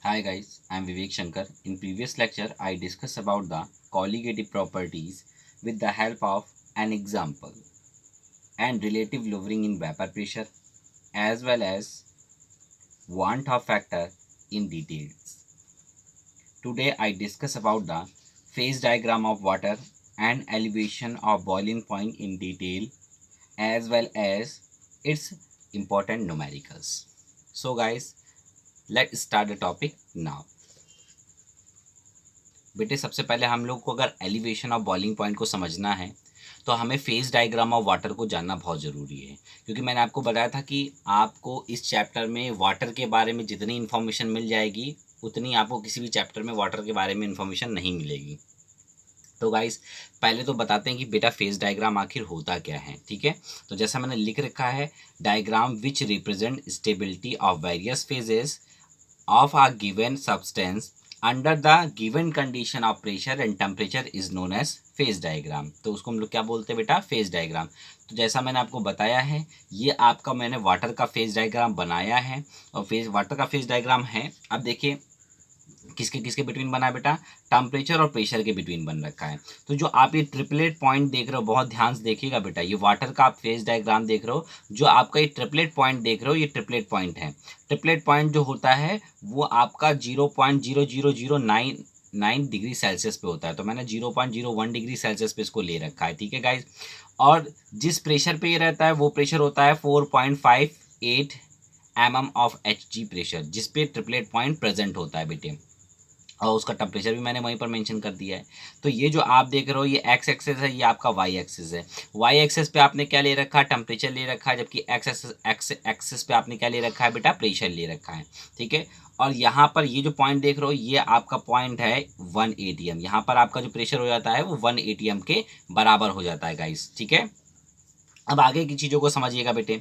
Hi guys, I am Vivek Shankar. In previous lecture, I discussed about the colligative properties with the help of an example and relative lowering in vapor pressure as well as Van 't Hoff factor in details. Today I discuss about the phase diagram of water and elevation of boiling point in detail as well as its important numericals. So guys, let's start the topic now. बेटे सबसे पहले हम लोग को अगर elevation of boiling point को समझना है तो हमें फेज डायग्राम ऑफ वाटर को जानना बहुत ज़रूरी है, क्योंकि मैंने आपको बताया था कि आपको इस चैप्टर में वाटर के बारे में जितनी इन्फॉर्मेशन मिल जाएगी उतनी आपको किसी भी चैप्टर में वाटर के बारे में इन्फॉर्मेशन नहीं मिलेगी। तो गाइस पहले तो बताते हैं कि बेटा फेज डायग्राम आखिर होता क्या है। ठीक है, तो जैसा मैंने लिख रखा है, diagram which represent stability of various phases of a given substance under the given condition of pressure and temperature is known as phase diagram. तो उसको हम लोग क्या बोलते हैं बेटा? Phase diagram. तो जैसा मैंने आपको बताया है, ये आपका मैंने वाटर का फेज डायग्राम बनाया है और वाटर का फेज डायग्राम है। अब देखिए किसके किसके बिटवीन बना है बेटा? टेम्परेचर और प्रेशर के बिटवीन बन रखा है। तो जो आप ये ट्रिपलेट पॉइंट देख रहे हो, बहुत ध्यान से देखिएगा बेटा, ये वाटर का आप फेज डायग्राम देख रहे हो, जो आपका ये ट्रिपलेट पॉइंट देख रहे हो, ये ट्रिपलेट पॉइंट है। ट्रिपलेट पॉइंट जो होता है वो आपका 0.00099 डिग्री सेल्सियस पे होता है। तो मैंने 0.01 डिग्री सेल्सियस पे इसको ले रखा है। ठीक है गाइज, और जिस प्रेशर पे ये रहता है वो प्रेशर होता है 4.58 mm ऑफ Hg प्रेशर, जिस पे ट्रिपलेट पॉइंट प्रेजेंट होता है बेटे, और उसका टेम्परेचर भी मैंने वहीं पर मेंशन कर दिया है। तो ये जो आप देख रहे हो ये एक्स एक्सिस है, ये आपका वाई एक्सिस है। वाई एक्सिस पे आपने क्या ले रखा है? टेम्परेचर ले रखा है, जबकि एक्स एक्सिस पे आपने क्या ले रखा है बेटा? प्रेशर ले रखा है। ठीक है, और यहाँ पर ये जो पॉइंट देख रहे हो ये आपका पॉइंट है 1 ATM। यहाँ पर आपका जो प्रेशर हो जाता है वो 1 ATM के बराबर हो जाता है गाइस। ठीक है, अब आगे की चीज़ों को समझिएगा बेटे।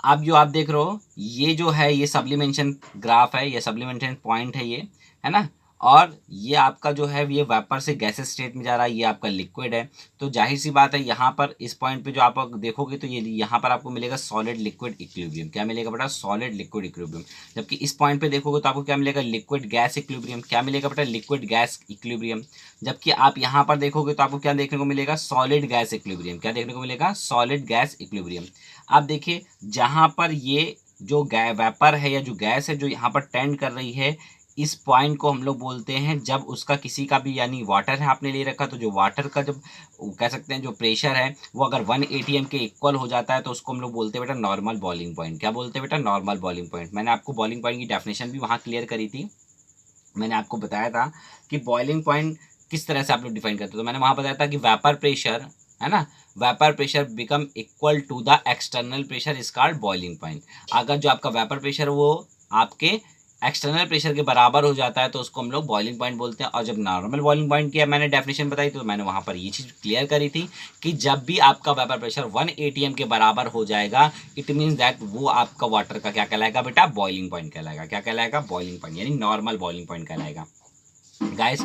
अब जो आप देख रहे हो ये जो है ये सब्लिमेशन ग्राफ है, ये सब्लिमेशन पॉइंट है, ये है ना, और ये आपका जो है ये वेपर से गैसेस स्टेट में जा रहा है, ये आपका लिक्विड है। तो जाहिर सी बात है यहाँ पर इस पॉइंट पे जो आप देखोगे तो ये यहाँ पर आपको मिलेगा सॉलिड लिक्विड इक्विलिब्रियम। क्या मिलेगा बेटा? Solid liquid equilibrium. जबकि इस पॉइंट पे देखोगे तो आपको क्या मिलेगा? Liquid gas equilibrium. क्या मिलेगा बेटा? Liquid gas equilibrium. जबकि आप यहाँ पर देखोगे तो आपको क्या देखने को मिलेगा? Solid gas equilibrium. क्या देखने को मिलेगा? Solid gas equilibrium. आप देखिए जहाँ पर ये जो वेपर है या जो गैस है जो यहाँ पर टेंड कर रही है, इस पॉइंट को हम लोग बोलते हैं, जब उसका किसी का भी यानी वाटर है आपने ले रखा, तो जो वाटर का जब कह सकते हैं जो प्रेशर है वो अगर 1 ATM के इक्वल हो जाता है तो उसको हम लोग बोलते हैं बेटा नॉर्मल बॉइलिंग पॉइंट। क्या बोलते हैं बेटा? Normal boiling point. मैंने आपको बॉइलिंग पॉइंट की डेफिनेशन भी वहाँ क्लियर करी थी। मैंने आपको बताया था कि बॉइलिंग पॉइंट किस तरह से आप लोग डिफाइन करते हो। तो मैंने वहाँ बताया था कि वेपर प्रेशर है ना, vapour pressure become equal to the external pressure is called boiling point. अगर जो आपका वेपर प्रेशर वो आपके एक्सटर्नल प्रेशर के बराबर हो जाता है तो उसको हम लोग बॉइलिंग पॉइंट बोलते हैं। और जब नॉर्मल बॉइलिंग पॉइंट की मैंने डेफिनेशन बताई तो मैंने वहाँ पर ये चीज़ क्लियर करी थी कि जब भी आपका वेपर प्रेशर 1 ATM के बराबर हो जाएगा, इट मीन्स दैट वो आपका वाटर का क्या कहलाएगा बेटा? बॉइलिंग पॉइंट कहलाएगा। क्या कहलाएगा? बॉइलिंग पॉइंट, यानी नॉर्मल बॉइलिंग पॉइंट कहलाएगा गाइस।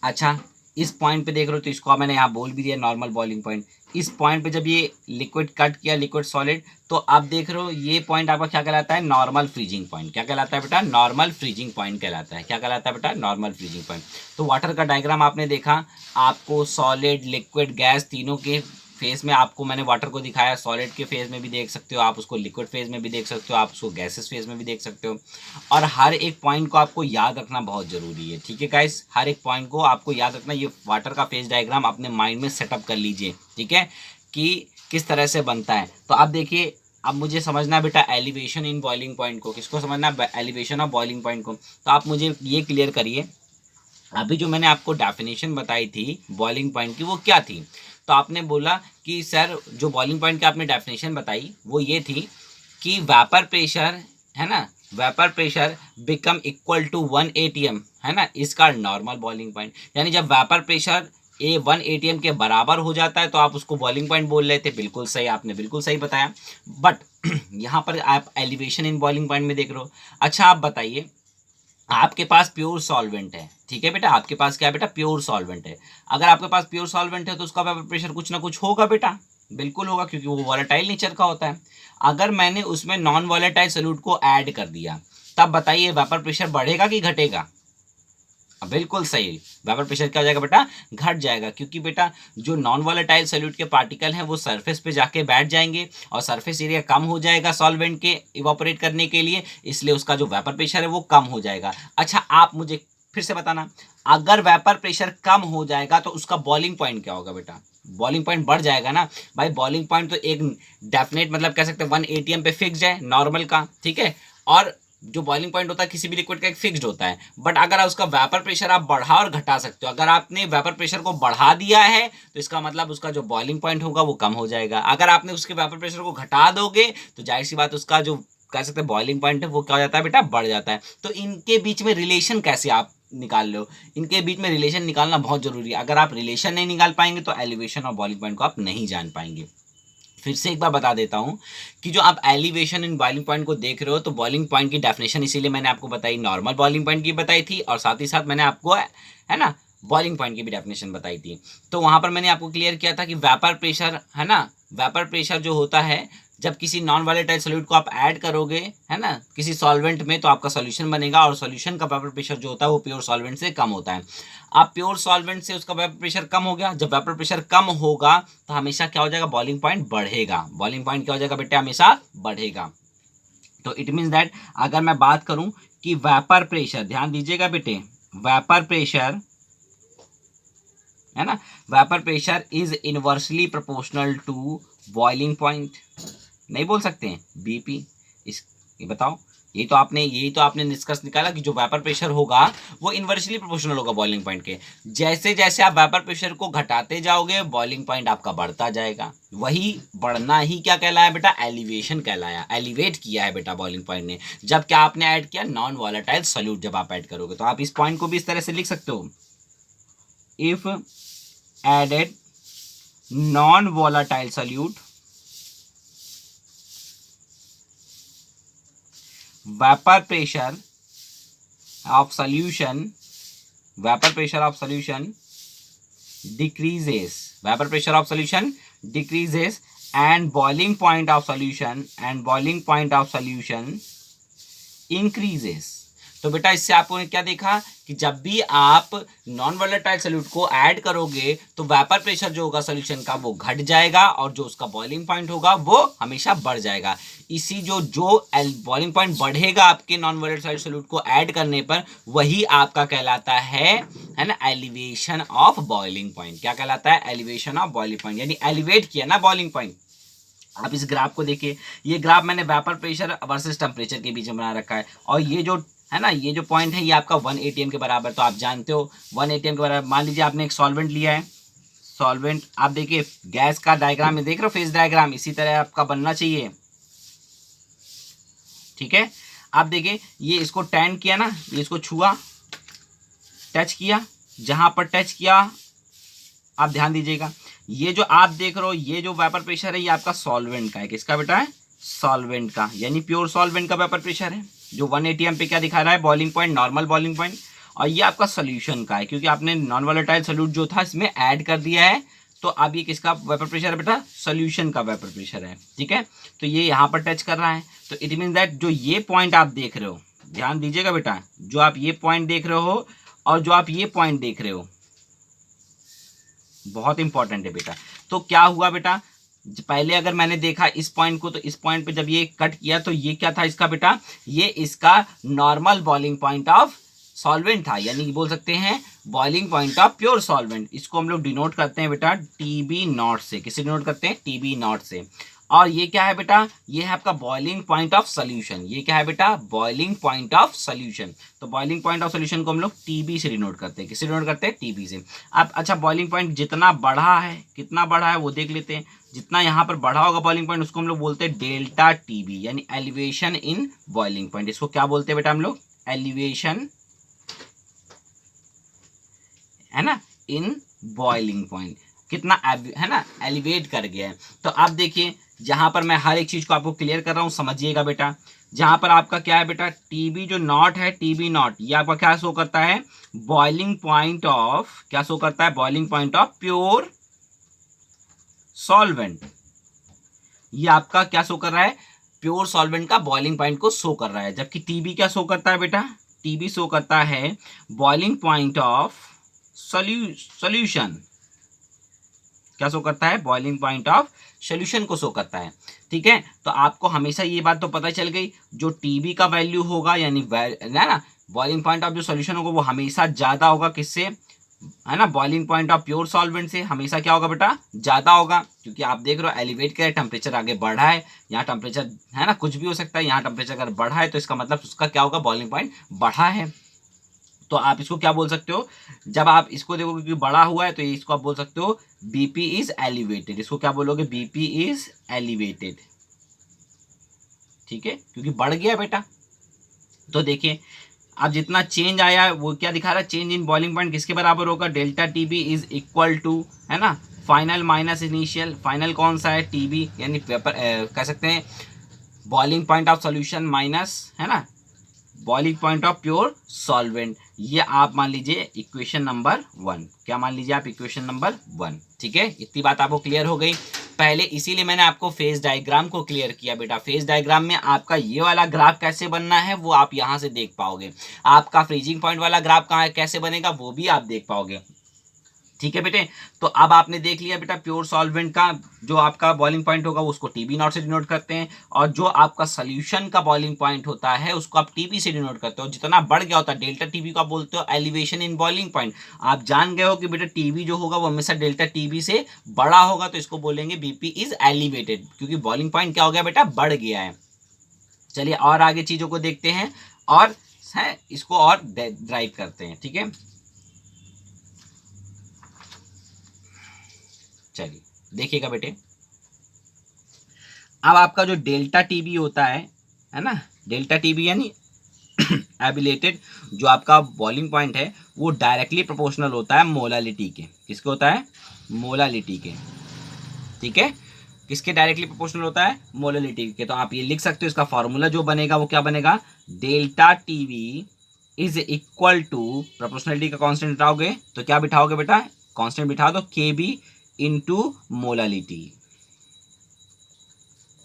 अच्छा, इस पॉइंट पे देख रहे हो तो इसको मैंने यहाँ बोल भी दिया नॉर्मल बॉइलिंग पॉइंट। इस पॉइंट पे जब ये लिक्विड कट किया, लिक्विड सॉलिड, तो आप देख रहे हो ये पॉइंट आपका क्या कहलाता है? Normal freezing point. क्या कहलाता है बेटा? नॉर्मल फ्रीजिंग पॉइंट कहलाता है। क्या कहलाता है बेटा? Normal freezing point. तो वाटर का डायग्राम आपने देखा, आपको सॉलिड लिक्विड गैस तीनों के फेज में आपको मैंने वाटर को दिखाया। सॉलिड के फेज में भी देख सकते हो आप उसको, लिक्विड फेज में भी देख सकते हो आप उसको, गैसेस फेज में भी देख सकते हो। और हर एक पॉइंट को आपको याद रखना बहुत ज़रूरी है। ठीक है गाइस, हर एक पॉइंट को आपको याद रखना। ये वाटर का फेज डायग्राम अपने माइंड में सेटअप कर लीजिए, ठीक है, कि किस तरह से बनता है। तो आप देखिए, अब मुझे समझना है बेटा एलिवेशन इन बॉइलिंग पॉइंट को। किसको समझना है? एलिवेशन ऑफ बॉइलिंग पॉइंट को। तो आप मुझे ये क्लियर करिए, अभी जो मैंने आपको डेफिनेशन बताई थी बॉइलिंग पॉइंट की वो क्या थी? तो आपने बोला कि सर जो बॉइलिंग पॉइंट की आपने डेफिनेशन बताई वो ये थी कि वेपर प्रेशर है ना, vapour pressure become equal to 1 ATM है ना, इसका नॉर्मल बॉइलिंग पॉइंट। यानी जब वेपर प्रेशर 1 ATM के बराबर हो जाता है तो आप उसको बॉइलिंग पॉइंट बोल रहे थे। बिल्कुल सही, आपने बिल्कुल सही बताया। बट यहाँ पर आप एलिवेशन इन बॉइलिंग पॉइंट में देख रहे हो। अच्छा आप बताइए, आपके पास प्योर सॉल्वेंट है, ठीक है बेटा, आपके पास क्या है बेटा? प्योर सॉल्वेंट है। अगर आपके पास प्योर सॉल्वेंट है तो उसका वेपर प्रेशर कुछ ना कुछ होगा बेटा, बिल्कुल होगा, क्योंकि वो वॉलेटाइल नेचर का होता है। अगर मैंने उसमें नॉन वॉलेटाइल सोल्यूट को ऐड कर दिया तब बताइए वेपर प्रेशर बढ़ेगा कि घटेगा? बिल्कुल सही, वेपर प्रेशर क्या हो जाएगा बेटा? घट जाएगा, क्योंकि बेटा जो नॉन वॉलेटाइल सॉल्यूट के पार्टिकल हैं वो सरफेस पे जाके बैठ जाएंगे और सरफेस एरिया कम हो जाएगा सॉल्वेंट के इवापोरेट करने के लिए, इसलिए उसका जो वेपर प्रेशर है वो कम हो जाएगा। अच्छा, आप मुझे फिर से बताना, अगर वेपर प्रेशर कम हो जाएगा तो उसका बॉइलिंग पॉइंट क्या होगा बेटा? बॉइलिंग पॉइंट बढ़ जाएगा ना भाई। बॉइलिंग पॉइंट तो एक डेफिनेट मतलब कह सकते हैं 1 atm पे फिक्स है नॉर्मल का, ठीक है। और जो बॉइलिंग पॉइंट होता है किसी भी लिक्विड का एक फिक्स्ड होता है, बट अगर उसका वेपर प्रेशर आप बढ़ा और घटा सकते हो। अगर आपने वेपर प्रेशर को बढ़ा दिया है तो इसका मतलब उसका जो बॉइलिंग पॉइंट होगा वो कम हो जाएगा। अगर आपने उसके वेपर प्रेशर को घटा दोगे तो जाहिर सी बात उसका जो कह सकते हैं बॉइलिंग पॉइंट है वो क्या हो जाता है बेटा? बढ़ जाता है। तो इनके बीच में रिलेशन कैसे आप निकाल लो? इनके बीच में रिलेशन निकालना बहुत जरूरी है। अगर आप रिलेशन नहीं निकाल पाएंगे तो एलिवेशन और बॉइलिंग पॉइंट को आप नहीं जान पाएंगे। फिर से एक बार बता देता हूं कि जो आप एलिवेशन इन बॉइलिंग पॉइंट को देख रहे हो, तो बॉइलिंग पॉइंट की डेफिनेशन इसीलिए मैंने आपको बताई, नॉर्मल बॉइलिंग पॉइंट की बताई थी, और साथ ही साथ मैंने आपको है ना बॉइलिंग पॉइंट की भी डेफिनेशन बताई थी। तो वहां पर मैंने आपको क्लियर किया था कि वेपर प्रेशर है ना, वेपर प्रेशर जो होता है जब किसी नॉन वॉलेटाइल सॉल्यूट को आप ऐड करोगे है ना किसी सॉल्वेंट में, तो आपका सॉल्यूशन बनेगा, और सॉल्यूशन का वेपर प्रेशर जो होता है वो प्योर सॉल्वेंट से कम होता है। आप प्योर सॉल्वेंट से उसका वेपर प्रेशर कम हो गया, जब वेपर प्रेशर कम होगा तो हमेशा क्या हो जाएगा? बॉइलिंग पॉइंट बढ़ेगा। बॉइलिंग पॉइंट क्या हो जाएगा बेटे? हमेशा बढ़ेगा। तो इट मीन्स दैट अगर मैं बात करूं कि वेपर प्रेशर, ध्यान दीजिएगा बेटे, वेपर प्रेशर है ना, vapour pressure is inversely proportional to boiling point. नहीं बोल सकते हैं बीपी? इस ये बताओ, यही तो आपने निष्कर्ष निकाला कि जो वेपर प्रेशर होगा वो इनवर्सली प्रोपोर्शनल होगा बॉइलिंग पॉइंट के। जैसे जैसे आप वेपर प्रेशर को घटाते जाओगे बॉइलिंग पॉइंट आपका बढ़ता जाएगा। वही बढ़ना ही क्या कहलाया बेटा? एलिवेशन कहलाया। एलिवेट किया है बेटा बॉइलिंग पॉइंट ने। जब क्या आपने ऐड किया? नॉन वॉलेटाइल सॉल्यूट जब आप ऐड करोगे, तो आप इस पॉइंट को भी इस तरह से लिख सकते हो, if added non volatile solute, vapor pressure of solution decreases, vapor pressure of solution decreases and boiling point of solution increases। तो बेटा इससे आपने क्या देखा कि जब भी आप नॉन वॉलेटाइल सॉल्यूट को ऐड करोगे तो वेपर प्रेशर जो होगा सॉल्यूशन का वो घट जाएगा, और जो उसका बॉइलिंग पॉइंट होगा वो हमेशा बढ़ जाएगा। इसी जो बॉइलिंग पॉइंट बढ़ेगा आपके नॉन वॉलेटाइल सॉल्यूट को ऐड करने पर, वही आपका कहलाता है ना एलिवेशन ऑफ बॉइलिंग पॉइंट। क्या कहलाता है? एलिवेशन ऑफ बॉइलिंग पॉइंट, यानी एलिवेट किया ना बॉइलिंग पॉइंट। आप इस ग्राफ को देखिए, ये ग्राफ मैंने वेपर प्रेशर वर्सेस टेम्परेचर के बीच में बना रखा है, और ये जो है ना ये जो पॉइंट है ये आपका 1 atm के बराबर। तो आप जानते हो 1 atm के बराबर, मान लीजिए आपने एक सॉल्वेंट लिया है, सॉल्वेंट आप देखिए गैस का डायग्राम में देख रहे हो, फेज डायग्राम इसी तरह आपका बनना चाहिए, ठीक है। आप देखिए ये इसको टैन किया ना, ये इसको छुआ, टच किया, जहां पर टच किया आप ध्यान दीजिएगा, ये जो आप देख रहे हो ये जो वेपर प्रेशर है ये आपका सॉल्वेंट का है। किसका बेटा है? सॉल्वेंट का, यानी प्योर सॉल्वेंट का वेपर प्रेशर है, जो 1 atm पे क्या दिखा रहा है? Boiling point, normal boiling point. और ये आपका सोल्यूशन का है, क्योंकि आपने नॉन वॉलेटाइल सॉल्यूट जो था इसमें ऐड कर दिया है, तो अब ये किसका वेपर प्रेशर है बेटा? सोल्यूशन का वेपर प्रेशर है, ठीक है। तो ये यहाँ पर टच कर रहा है, तो इट मीन दैट जो ये पॉइंट आप देख रहे हो, ध्यान दीजिएगा बेटा, जो आप ये पॉइंट देख रहे हो और जो आप ये पॉइंट देख रहे हो बहुत इंपॉर्टेंट है बेटा। तो क्या हुआ बेटा? पहले अगर मैंने देखा इस पॉइंट को, तो इस पॉइंट पे जब ये कट किया तो ये क्या था इसका बेटा? ये इसका normal boiling point of solvent था, यानी बोल सकते हैं boiling point of pure solvent. इसको हम लोग डिनोट करते हैं बेटा टीबी नॉट से। किसे डिनोट करते हैं? टीबी नॉट से। और ये क्या है बेटा? ये है आपका बॉइलिंग पॉइंट ऑफ सोल्यूशन। ये क्या है बेटा? Boiling point of solution. तो बॉइलिंग पॉइंट ऑफ सोल्यूशन को हम लोग टीबी से डिनोट करते हैं। किससे डिनोट करते हैं? टीबी से। अब अच्छा, बॉइलिंग पॉइंट जितना बढ़ा है, कितना बढ़ा है वो देख लेते हैं। जितना यहाँ पर बढ़ा होगा बॉइलिंग पॉइंट उसको हम लोग बोलते हैं डेल्टा टीबी, यानी एलिवेशन इन बॉइलिंग पॉइंट। इसको क्या बोलते हैं बेटा हम लोग? एलिवेशन, है ना, इन बॉइलिंग पॉइंट। कितना है ना एलिवेट कर गया है। तो आप देखिए जहां पर मैं हर एक चीज को आपको क्लियर कर रहा हूं, समझिएगा बेटा। जहां पर आपका क्या है बेटा? टीबी जो नॉट है, टीबी नॉट, ये आपका क्या शो करता है? बॉइलिंग पॉइंट ऑफ, क्या शो करता है? Boiling point of pure solvent. ये आपका क्या शो कर रहा है? प्योर सॉल्वेंट का बॉइलिंग पॉइंट को शो कर रहा है, जबकि टीबी क्या शो करता है बेटा, टीबी शो करता है बॉइलिंग पॉइंट ऑफ सॉल्यूशन। क्या शो करता है, बॉइलिंग पॉइंट ऑफ सॉल्यूशन को शो करता है। ठीक है, तो आपको हमेशा ये बात तो पता चल गई, जो टीबी का वैल्यू होगा यानी ना बॉइलिंग पॉइंट ऑफ जो सॉल्यूशन होगा वो हमेशा ज्यादा होगा किससे, है ना, boiling point of pure solvent से हमेशा क्या होगा बेटा, ज्यादा होगा। क्योंकि आप देख रहे हो एलिवेट किया है, टेम्परेचर आगे बढ़ा है, यहाँ टेम्परेचर है ना कुछ भी हो सकता है, यहाँ टेम्परेचर अगर बढ़ा है तो इसका मतलब उसका क्या होगा, बॉइलिंग पॉइंट बढ़ा है। तो आप इसको क्या बोल सकते हो, जब आप इसको देखोगे कि बड़ा हुआ है तो इसको आप बोल सकते हो बीपी इज एलिवेटेड। इसको क्या बोलोगे, बीपी इज एलिवेटेड। ठीक है, क्योंकि बढ़ गया बेटा। तो देखिए अब जितना चेंज आया है वो क्या दिखा रहा है, चेंज इन बॉइलिंग पॉइंट किसके बराबर होगा, delta TB is equal to, है ना, फाइनल माइनस इनिशियल। फाइनल कौन सा है, टीबी, यानी पेपर कह सकते हैं boiling point of solution minus, है ना, boiling point of pure solvent. ये आप मान लीजिए इक्वेशन नंबर 1। क्या मान लीजिए आप, इक्वेशन नंबर 1। ठीक है, इतनी बात आपको क्लियर हो गई। पहले इसीलिए मैंने आपको फेज डायग्राम को क्लियर किया बेटा। फेज डायग्राम में आपका ये वाला ग्राफ कैसे बनना है वो आप यहाँ से देख पाओगे, आपका फ्रीजिंग पॉइंट वाला ग्राफ कहाँ कैसे बनेगा वो भी आप देख पाओगे। ठीक है बेटे, तो अब आपने देख लिया बेटा प्योर सॉल्वेंट का जो आपका बॉइलिंग पॉइंट होगा उसको टीबी नॉट से डिनोट करते हैं, और जो आपका सोल्यूशन का बॉइलिंग पॉइंट होता है उसको आप टीबी से डिनोट करते हो। जितना बढ़ गया होता है डेल्टा टीबी को आप बोलते हो एलिवेशन इन बॉइलिंग पॉइंट। आप जान गए हो कि बेटा टीबी जो होगा वो हमेशा डेल्टा टीबी से बड़ा होगा, तो इसको बोलेंगे बीपी इज एलिवेटेड, क्योंकि बॉइलिंग पॉइंट क्या हो गया बेटा, बढ़ गया है। चलिए और आगे चीजों को देखते हैं और है इसको और ड्राइव करते हैं। ठीक है, चलिए देखिएगा बेटे, अब आपका जो डेल्टा टीबी होता है ना, डेल्टा टीबी यानी एबिलेटेड जो आपका बॉइलिंग पॉइंट है वो डायरेक्टली प्रोपोर्शनल होता है मोलालिटी के। किसके होता है, मोलालिटी के। ठीक है, किसके डायरेक्टली प्रोपोर्शनल होता है, मोलालिटी के। तो आप ये लिख सकते हो, इसका फॉर्मूला जो बनेगा वो क्या बनेगा, delta TB is equal to, proportionality का कांस्टेंट बिठाओगे तो क्या बिठाओगे बेटा, कांस्टेंट बिठा दो के बी इंटू मोलालिटी।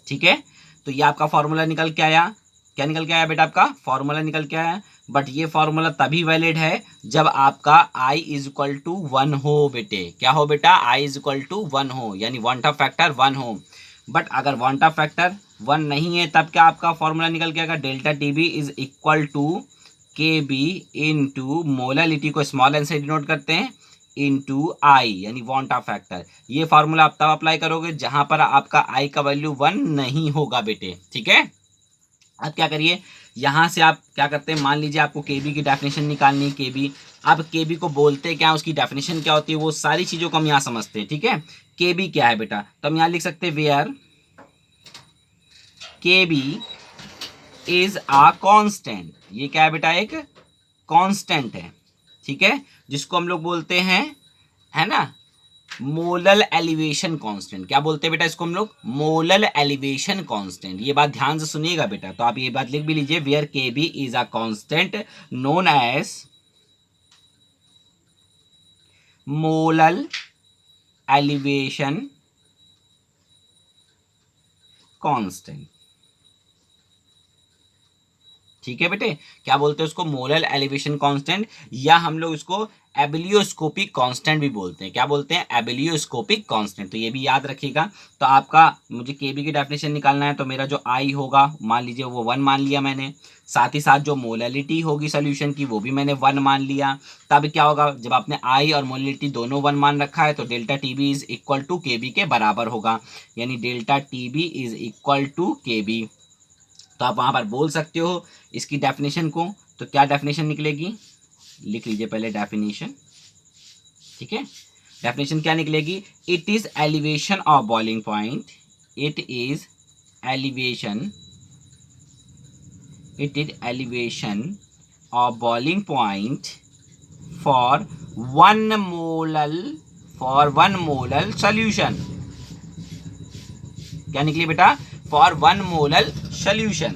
ठीक है, तो ये आपका फॉर्मूला निकल के आया। क्या निकल के आया बेटा, आपका फॉर्मूला निकल के आया। बट ये फॉर्मूला तभी वैलिड है जब आपका i इज इक्वल टू 1 हो बेटे। क्या हो बेटा, i इज इक्वल टू 1 हो, यानी वांट ऑफ फैक्टर 1 हो। बट अगर वांट ऑफ फैक्टर 1 नहीं है तब क्या आपका फॉर्मूला निकल के आएगा, delta TB is equal to K B into molality को स्मॉल एन से डिनोट करते हैं इंटू आई, यानी वांट ऑफ फैक्टर। ये फार्मूला आप तब अप्लाई करोगे जहां पर आपका आई का वैल्यू 1 नहीं होगा बेटे। ठीक है, अब क्या करिए, यहां से आप क्या करते हैं, मान लीजिए आपको केबी की डेफिनेशन निकालनी है, केबी। अब केबी को बोलते क्या, उसकी डेफिनेशन क्या होती है, वो सारी चीजों को हम यहाँ समझते हैं। ठीक है, केबी क्या है बेटा, तो हम यहाँ लिख सकते हैं where KB is a constant. ये क्या है बेटा, एक कांस्टेंट है। ठीक है, जिसको हम लोग बोलते हैं, है ना, मोलल एलिवेशन कांस्टेंट। क्या बोलते हैं बेटा इसको हम लोग, मोलल एलिवेशन कांस्टेंट। ये बात ध्यान से सुनिएगा बेटा, तो आप ये बात लिख भी लीजिए, where K B is a constant known as molal elevation constant. ठीक है बेटे, क्या बोलते हैं उसको, मोलल एलिवेशन कांस्टेंट, या हम लोग इसको एबिलियोस्कोपिक कांस्टेंट भी बोलते हैं। क्या बोलते हैं, एबिलियोस्कोपिक कांस्टेंट। तो ये भी याद रखिएगा। तो आपका मुझे केबी की डेफिनेशन निकालना है, तो मेरा जो आई होगा मान लीजिए वो 1 मान लिया मैंने, साथ ही साथ जो मोललिटी होगी सोल्यूशन की वो भी मैंने 1 मान लिया। तब क्या होगा, जब आपने आई और मोललिटी दोनों 1 मान रखा है तो delta TB is equal to KB के बराबर होगा, यानी delta TB is equal to KB. तो आप वहां पर बोल सकते हो इसकी डेफिनेशन को। तो क्या डेफिनेशन निकलेगी, लिख लीजिए पहले डेफिनेशन। ठीक है, डेफिनेशन क्या निकलेगी, it is elevation of boiling point, it is elevation of boiling point for 1 molal solution. क्या निकली बेटा, फॉर 1 मोलल सॉल्यूशन।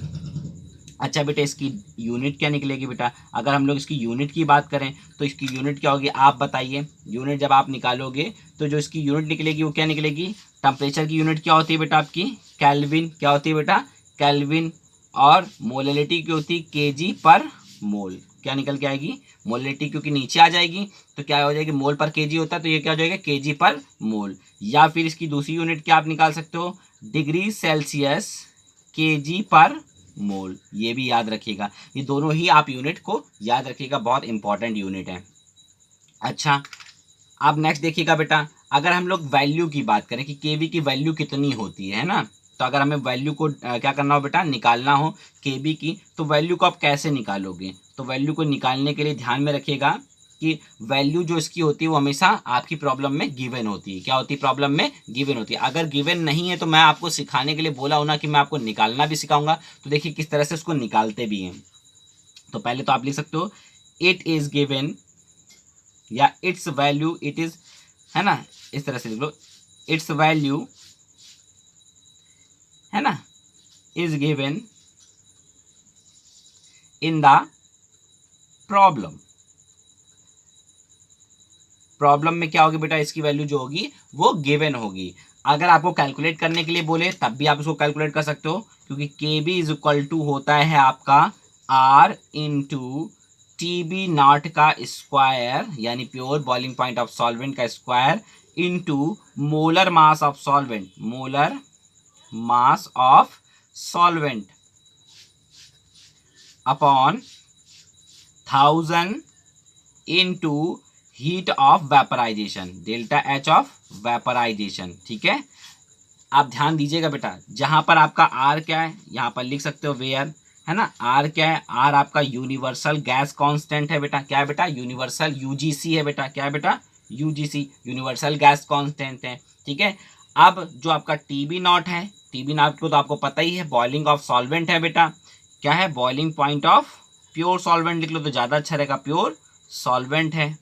अच्छा बेटा, इसकी यूनिट क्या निकलेगी बेटा, अगर हम लोग इसकी यूनिट की बात करें तो इसकी यूनिट क्या होगी, आप बताइए। यूनिट जब आप निकालोगे तो जो इसकी यूनिट निकलेगी वो क्या निकलेगी, टेम्परेचर की यूनिट क्या होती है बेटा आपकी, केल्विन। क्या होती है बेटा, केल्विन, और मोलैलिटी की होती केजी पर मोल। क्या निकल के आएगी? मोलैलिटी, क्योंकि नीचे आ जाएगी तो क्या हो जाएगी, मोल पर केजी होता है तो ये क्या हो जाएगा, केजी पर मोल। या फिर इसकी दूसरी यूनिट क्या आप निकाल सकते हो, डिग्री सेल्सियस केजी पर मोल। ये भी याद रखिएगा, ये दोनों ही आप यूनिट को याद रखिएगा, बहुत इंपॉर्टेंट यूनिट है। अच्छा, अब नेक्स्ट देखिएगा बेटा, अगर हम लोग वैल्यू की बात करें कि केवी की वैल्यू कितनी होती है ना, तो अगर हमें वैल्यू को क्या करना हो बेटा, निकालना हो केवी की, तो वैल्यू को आप कैसे निकालोगे? तो वैल्यू को निकालने के लिए ध्यान में रखिएगा कि वैल्यू जो इसकी होती है वो हमेशा आपकी प्रॉब्लम में गिवन होती है। क्या होती है? प्रॉब्लम में गिवन होती है। अगर गिवन नहीं है तो मैं आपको सिखाने के लिए बोला हूं ना कि मैं आपको निकालना भी सिखाऊंगा, तो देखिए किस तरह से उसको निकालते भी हैं। तो पहले तो आप लिख सकते हो इट इज गिवन, या इट्स वैल्यू, इट इज, है ना, इस तरह से लिख लो, इट्स वैल्यू, है ना, is given in the problem. Problem में क्या होगी बेटा, इसकी वैल्यू जो होगी वो गिवन होगी। अगर आपको कैलकुलेट करने के लिए बोले तब भी आप इसको कैलकुलेट कर सकते हो, क्योंकि के बी इज इक्वल टू होता है आपका R into T B naught का स्क्वायर, यानी pure boiling point of solvent का square, into molar mass of solvent, molar mass of solvent upon 1000 into heat of vaporization, delta H of vaporization. ठीक है, आप ध्यान दीजिएगा बेटा, जहां पर आपका आर क्या है, यहां पर लिख सकते हो वेयर, है ना, आर क्या है, आर आपका यूनिवर्सल गैस कांस्टेंट है बेटा। क्या है बेटा? यूनिवर्सल, यूजीसी है बेटा। क्या है बेटा? यूजीसी, यूनिवर्सल गैस कांस्टेंट है। ठीक है, अब जो आपका टीबी नॉट है, टीबी नॉट को तो आपको पता ही है, बॉइलिंग ऑफ सॉल्वेंट है बेटा। क्या है? Boiling point of pure solvent लिख लो तो ज़्यादा अच्छा रहेगा, प्योर सॉल्वेंट है।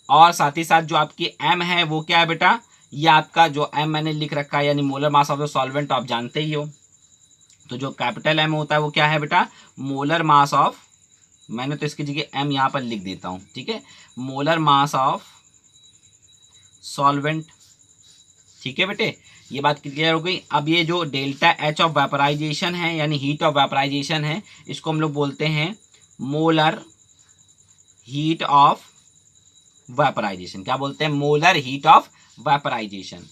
और साथ ही साथ जो आपकी एम है वो क्या है बेटा, ये आपका जो एम मैंने लिख रखा है, यानी molar mass of the solvent, तो आप जानते ही हो। तो जो कैपिटल एम होता है वो क्या है बेटा, मोलर मास ऑफ, मैंने तो इसकी जगह एम यहाँ पर लिख देता हूँ। ठीक है, मोलर मास ऑफ सॉल्वेंट। ठीक है बेटे, ये बात क्लियर हो गई। अब ये जो डेल्टा एच ऑफ वेपराइजेशन है, यानी हीट ऑफ वेपराइजेशन है, इसको हम लोग बोलते हैं मोलर हीट ऑफ वेपराइजेशन। क्या बोलते हैं? मोलर हीट ऑफ वेपराइजेशन,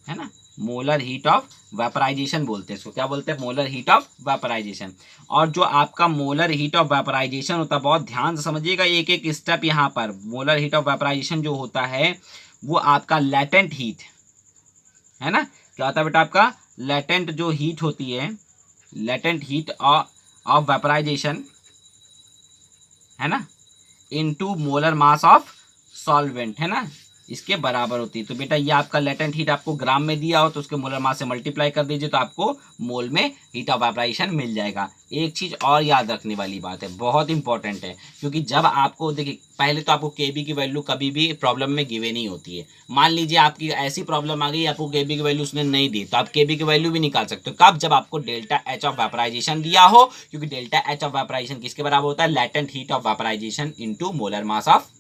है ना, मोलर हीट ऑफ वेपराइजेशन बोलते हैं इसको। क्या बोलते हैं? Molar heat of vaporisation. और जो आपका मोलर हीट ऑफ वेपराइजेशन होता है, बहुत ध्यान से समझिएगा एक एक स्टेप यहाँ पर। मोलर हीट ऑफ वेपराइजेशन जो होता है वो आपका लेटेंट हीट, है ना, क्या होता है बेटा, आपका लेटेंट जो हीट होती है, लेटेंट हीट ऑफ वेपराइजेशन, है ना, into molar mass of solvent, है ना, इसके बराबर होती है। तो बेटा ये आपका लेटेंट हीट आपको ग्राम में दिया हो तो उसके मोलर मास से मल्टीप्लाई कर दीजिए तो आपको मोल में हीट ऑफ वेपराइजेशन मिल जाएगा। एक चीज और याद रखने वाली बात है, बहुत इंपॉर्टेंट है, क्योंकि जब आपको देखिए, पहले तो आपको केबी की वैल्यू कभी भी प्रॉब्लम में गिवे नहीं होती है। मान लीजिए आपकी ऐसी प्रॉब्लम आ गई, आपको केबी की वैल्यू उसने नहीं दी, तो आप केबी की वैल्यू भी निकाल सकते हो। कब? जब आपको डेल्टा एच ऑफ वेपराइजेशन दिया हो, क्योंकि डेल्टा एच ऑफ वेपराइजेशन किसके बराबर होता है? Latent heat of vaporisation into molar mass of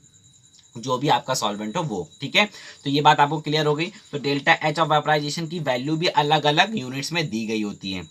जो भी आपका सॉल्वेंट हो वो। ठीक है, तो ये बात आपको क्लियर हो गई। तो डेल्टा एच ऑफ वेपराइजेशन की वैल्यू भी अलग अलग यूनिट्स में दी गई होती है।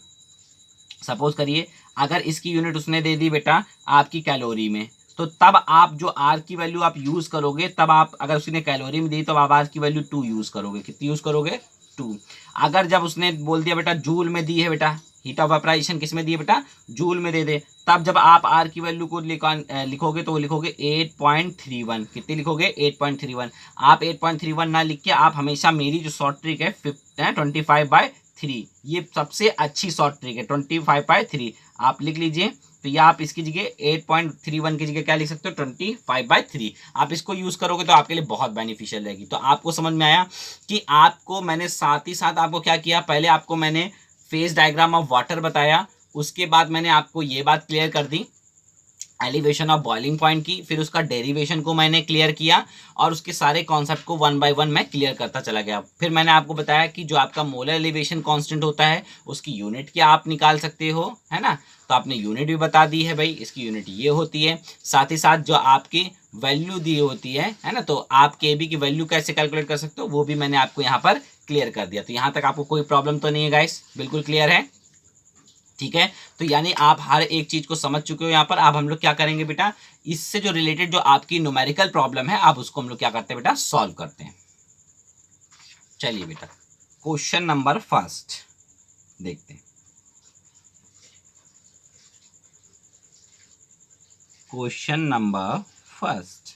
सपोज करिए अगर इसकी यूनिट उसने दे दी बेटा आपकी कैलोरी में, तो तब आप जो आर की वैल्यू आप यूज करोगे, तब आप अगर उसने कैलोरी में दी तो आप आर की वैल्यू 2 यूज करोगे। कितनी यूज करोगे? 2। अगर जब उसने बोल दिया बेटा जूल में दी है, बेटा हीट ऑफ वेपराइजेशन किस में दी है बेटा? जूल में दे दे, तब जब आप आर की वैल्यू को लिखोगे तो वो लिखोगे 8.31। कितनी लिखोगे? 8.31। आप 8.31 ना लिख के आप हमेशा मेरी जो शॉर्ट ट्रिक है 25/3, ये सबसे अच्छी शॉर्ट ट्रिक है, 25/3 आप लिख लीजिए। तो ये आप इसकी जगह 8.31 की जगह क्या लिख सकते हो? 25/3। आप इसको यूज करोगे तो आपके लिए बहुत बेनिफिशियल रहेगी। तो आपको समझ में आया कि आपको मैंने साथ ही साथ आपको क्या किया, पहले आपको मैंने फेज डायग्राम ऑफ वाटर बताया, उसके बाद मैंने आपको ये बात क्लियर कर दी एलिवेशन ऑफ बॉइलिंग पॉइंट की, फिर उसका डेरिवेशन को मैंने क्लियर किया और उसके सारे कॉन्सेप्ट को 1 बाय 1 मैं क्लियर करता चला गया। फिर मैंने आपको बताया कि जो आपका मोलर एलिवेशन कांस्टेंट होता है उसकी यूनिट क्या आप निकाल सकते हो, है ना, तो आपने यूनिट भी बता दी है भाई, इसकी यूनिट ये होती है। साथ ही साथ जो आपकी वैल्यू दी होती है ना, तो आप केबी की वैल्यू कैसे कैलकुलेट कर सकते हो वो भी मैंने आपको यहाँ पर क्लियर कर दिया। तो यहाँ तक आपको कोई प्रॉब्लम तो नहीं है गाइस, बिल्कुल क्लियर है, ठीक है। तो यानी आप हर एक चीज को समझ चुके हो यहाँ पर। अब हम लोग क्या करेंगे बेटा, इससे जो रिलेटेड जो आपकी न्यूमेरिकल प्रॉब्लम है, अब उसको हम लोग क्या करते हैं बेटा, सॉल्व करते हैं। चलिए बेटा, क्वेश्चन नंबर फर्स्ट देखते हैं। क्वेश्चन नंबर फर्स्ट,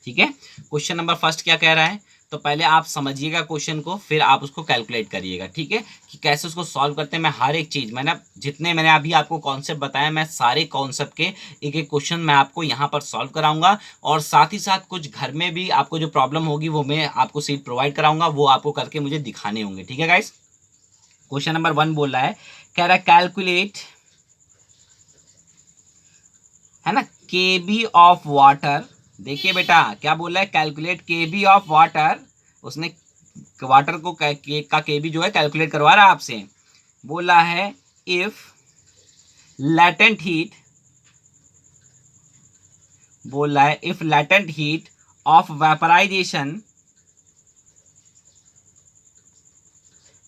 ठीक है। क्वेश्चन नंबर फर्स्ट क्या कह रहा है, तो पहले आप समझिएगा क्वेश्चन को, फिर आप उसको कैलकुलेट करिएगा, ठीक है, कि कैसे उसको सॉल्व करते हैं। मैं हर एक चीज मैंने अभी आपको कॉन्सेप्ट बताया, मैं सारे कॉन्सेप्ट के एक एक क्वेश्चन मैं आपको यहाँ पर सॉल्व कराऊंगा, और साथ ही साथ कुछ घर में भी आपको जो प्रॉब्लम होगी वो मैं आपको सीट प्रोवाइड कराऊंगा, वो आपको करके मुझे दिखाने होंगे, ठीक है गाइस। क्वेश्चन नंबर 1 बोल रहा है, कह रहा है कैलकुलेट, है ना, केबी ऑफ वाटर। देखिए बेटा क्या बोल रहा है, कैलकुलेट केबी ऑफ वाटर। उसने वाटर को का केबी जो है कैलकुलेट करवा रहा है आपसे। बोला है इफ लैटेंट हीट, बोल रहा है if latent heat of vaporisation,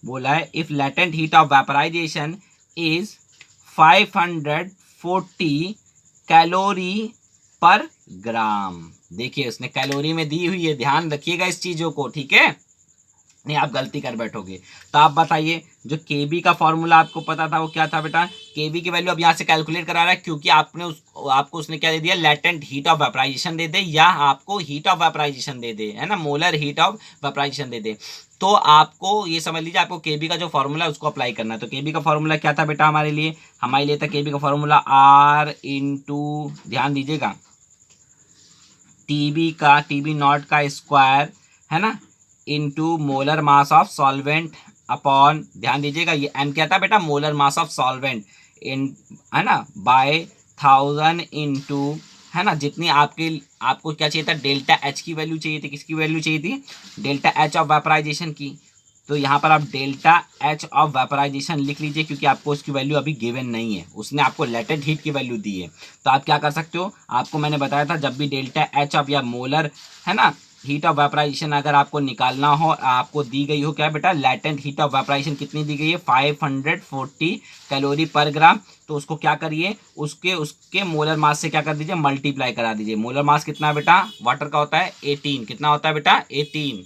बोला है if latent heat of vaporisation is 540 calorie per gram. देखिए उसने कैलोरी में दी हुई है, ध्यान रखिएगा इस चीजों को, ठीक है, नहीं आप गलती कर बैठोगे। तो आप बताइए, जो केबी का फॉर्मूला आपको पता था वो क्या था बेटा, केबी की वैल्यू अब यहाँ से कैलकुलेट करा रहा है, क्योंकि आपको उसने क्या दे दिया, लैटेंट हीट ऑफ वेपराइजेशन दे दे, या आपको हीट ऑफ वेपराइजेशन दे दे, है ना, मोलर हीट ऑफ वेपराइजेशन दे दे। तो आपको ये समझ लीजिए, आपको केबी का जो फॉर्मूला है उसको अप्लाई करना है। तो केबी का फॉर्मूला क्या था बेटा हमारे लिए था केबी का फॉर्मूला R इंटू, ध्यान दीजिएगा, टीबी नॉट का स्क्वायर, है ना, into molar mass of solvent upon, ध्यान दीजिएगा ये एम क्या था बेटा, molar mass of solvent in, है ना, बाय 1000 इनटू, है ना, जितनी आपको क्या चाहिए था, डेल्टा एच की वैल्यू चाहिए थी, किसकी वैल्यू चाहिए थी, डेल्टा एच ऑफ वेपराइजेशन की। तो यहाँ पर आप डेल्टा एच ऑफ वेपराइजेशन लिख लीजिए, क्योंकि आपको उसकी वैल्यू अभी गिवन नहीं है, उसने आपको लेटेंट हीट की वैल्यू दी है। तो आप क्या कर सकते हो, आपको मैंने बताया था, जब भी डेल्टा एच ऑफ या मोलर, है ना, हीट ऑफ वेपराइजेशन अगर आपको निकालना हो, आपको दी गई हो क्या बेटा, लेटेंट हीट ऑफ वेपराइजेशन कितनी दी गई है, 540 कैलोरी पर ग्राम। तो उसको क्या करिए, उसके मोलर मास से क्या कर दीजिए, मल्टीप्लाई करा दीजिए। मोलर मास कितना बेटा वाटर का होता है, 18, कितना होता है बेटा, 18,